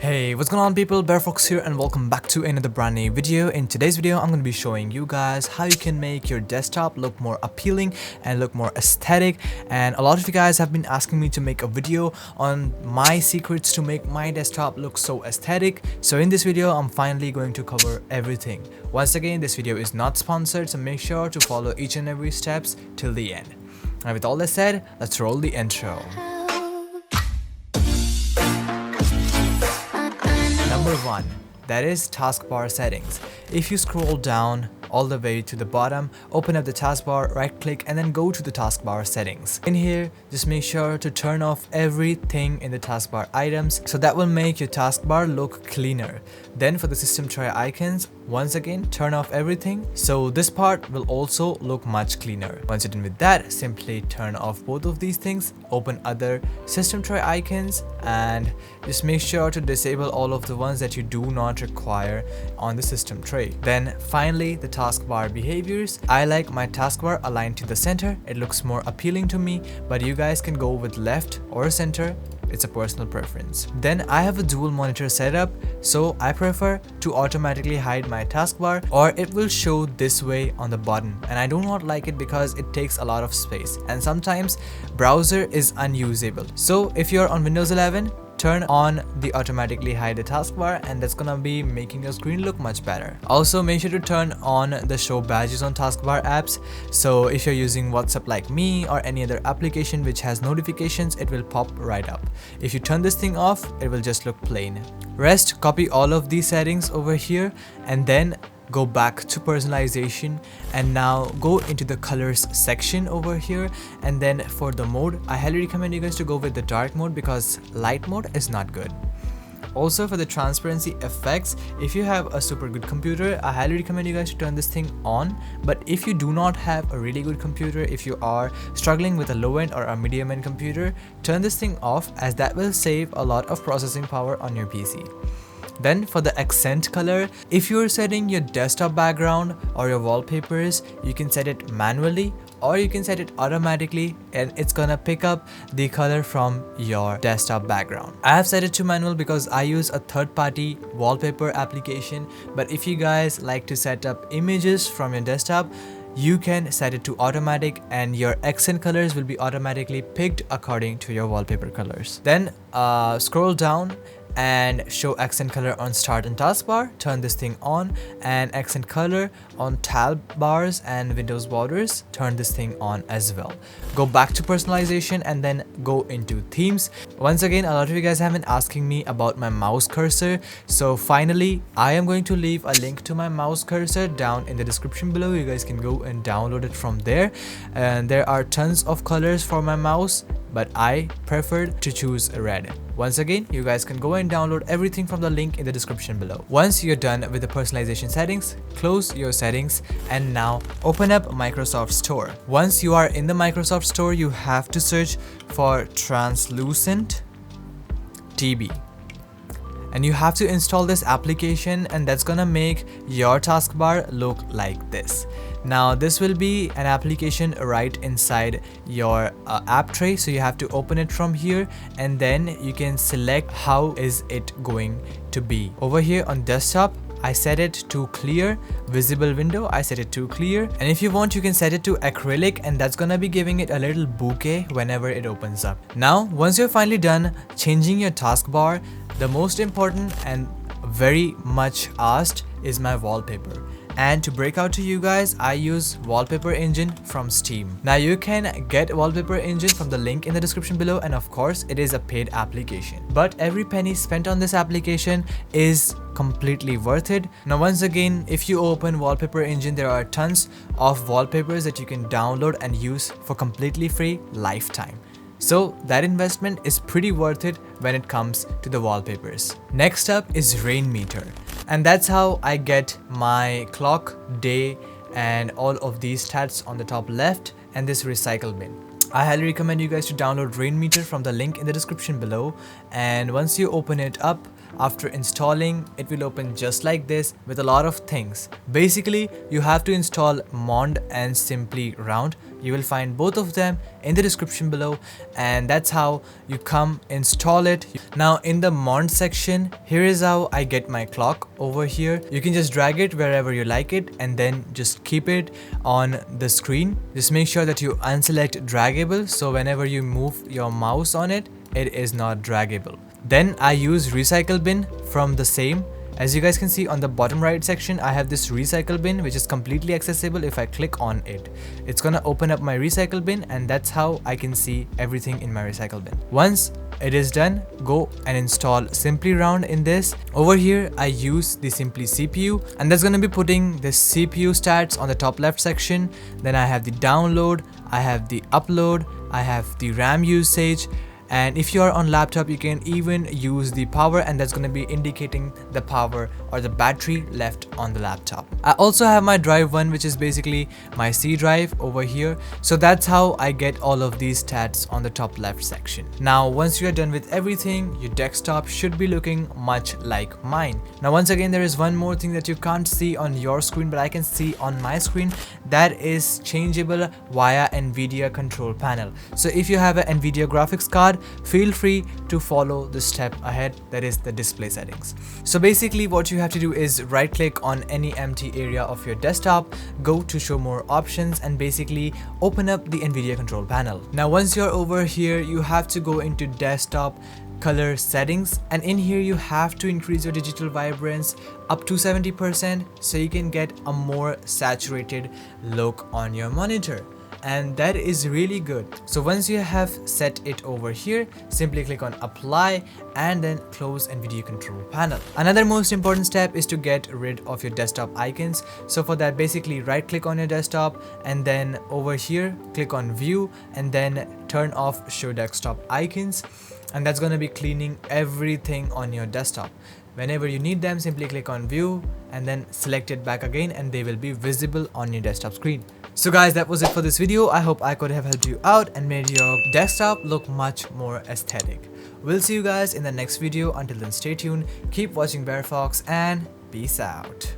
Hey, what's going on people, BareFox here and welcome back to another brand new video. In today's video, I'm going to be showing you guys how you can make your desktop look more appealing and look more aesthetic. And a lot of you guys have been asking me to make a video on my secrets to make my desktop look so aesthetic. So in this video, I'm finally going to cover everything. Once again, this video is not sponsored, so make sure to follow each and every steps till the end. And with all that said, let's roll the intro. Number 1, that is Taskbar Settings. If you scroll down all the way to the bottom, open up the taskbar, right click and then go to the Taskbar Settings. In here, just make sure to turn off everything in the taskbar items, so that will make your taskbar look cleaner. Then for the system tray icons, once again turn off everything, so this part will also look much cleaner. Once you're done with that, simply turn off both of these things, open other system tray icons and just make sure to disable all of the ones that you do not require on the system tray. Then finally, the taskbar behaviors. I like my taskbar aligned to the center. It looks more appealing to me, but you guys can go with left or center. It's a personal preference. Then I have a dual monitor setup, so I prefer to automatically hide my taskbar, or it will show this way on the bottom, and I do not like it because it takes a lot of space and sometimes browser is unusable. So if you're on Windows 11, turn on the automatically hide the taskbar, and that's gonna be making your screen look much better. Also make sure to turn on the show badges on taskbar apps, so if you're using WhatsApp like me or any other application which has notifications, it will pop right up. If you turn this thing off, it will just look plain. Rest, copy all of these settings over here and then go back to personalization, and now go into the colors section over here, and then for the mode, I highly recommend you guys to go with the dark mode because light mode is not good. Also for the transparency effects, if you have a super good computer, I highly recommend you guys to turn this thing on. But if you do not have a really good computer, if you are struggling with a low end or a medium end computer, turn this thing off, as that will save a lot of processing power on your PC. Then for the accent color, if you're setting your desktop background or your wallpapers, you can set it manually or you can set it automatically, and it's gonna pick up the color from your desktop background. I have set it to manual because I use a third-party wallpaper application, but if you guys like to set up images from your desktop, you can set it to automatic and your accent colors will be automatically picked according to your wallpaper colors. Then scroll down and show accent color on start and taskbar, turn this thing on, and accent color on tab bars and Windows borders, turn this thing on as well. Go back to personalization and then go into themes. Once again, a lot of you guys have been asking me about my mouse cursor, so finally I am going to leave a link to my mouse cursor down in the description below. You guys can go and download it from there, and there are tons of colors for my mouse, but I preferred to choose red. Once again, you guys can go and download everything from the link in the description below. Once you're done with the personalization settings, close your settings and now open up Microsoft Store. Once you are in the Microsoft Store, you have to search for Translucent TB. And you have to install this application, and that's gonna make your taskbar look like this. Now this will be an application right inside your app tray, so you have to open it from here and then you can select how is it going to be. Over here on desktop, I set it to clear. Visible window, I set it to clear, and if you want you can set it to acrylic, and that's gonna be giving it a little bouquet whenever it opens up. Now once you're finally done changing your taskbar, the most important and very much asked is my wallpaper. And to break out to you guys, I use Wallpaper Engine from Steam. Now you can get Wallpaper Engine from the link in the description below, and of course it is a paid application. But every penny spent on this application is completely worth it. Now once again, if you open Wallpaper Engine, there are tons of wallpapers that you can download and use for completely free lifetime. So that investment is pretty worth it when it comes to the wallpapers. Next up is Rainmeter, and that's how I get my clock, day, and all of these stats on the top left, and this recycle bin. I highly recommend you guys to download Rainmeter from the link in the description below, and once you open it up, After installing, it will open just like this with a lot of things. Basically, you have to install Mond and Simply Round. You will find both of them in the description below, and that's how you come install it. Now in the Mond section, here is how I get my clock over here. You can just drag it wherever you like it and then just keep it on the screen. Just make sure that you unselect draggable, so whenever you move your mouse on it, it is not draggable. Then I use recycle bin from the same. As you guys can see on the bottom right section, I have this recycle bin which is completely accessible. If I click on it, it's gonna open up my recycle bin, and that's how I can see everything in my recycle bin. Once it is done, go and install Simply Round in this. Over here, I use the Simply CPU, and that's gonna be putting the CPU stats on the top left section. Then I have the download, I have the upload, I have the RAM usage. And if you are on laptop, you can even use the power, and that's going to be indicating the power or the battery left on the laptop. I also have my drive 1, which is basically my C drive over here. So that's how I get all of these stats on the top left section. Now once you are done with everything, your desktop should be looking much like mine. Now once again, there is one more thing that you can't see on your screen but I can see on my screen. That is changeable via Nvidia control panel. So if you have an Nvidia graphics card, feel free to follow the step ahead, that is the display settings. So basically what you have to do is right click on any empty area of your desktop, go to show more options, and basically open up the Nvidia control panel. Now once you're over here, you have to go into desktop color settings, and in here you have to increase your digital vibrance up to 70% so you can get a more saturated look on your monitor. And that is really good. So once you have set it over here, simply click on apply and then close Nvidia control panel. Another most important step is to get rid of your desktop icons. So for that, basically right click on your desktop and then over here click on view and then turn off show desktop icons, and that's going to be cleaning everything on your desktop. Whenever you need them, simply click on view and then select it back again, and they will be visible on your desktop screen. So guys, that was it for this video. I hope I could have helped you out and made your desktop look much more aesthetic. We'll see you guys in the next video. Until then, stay tuned, keep watching BareFox, and peace out.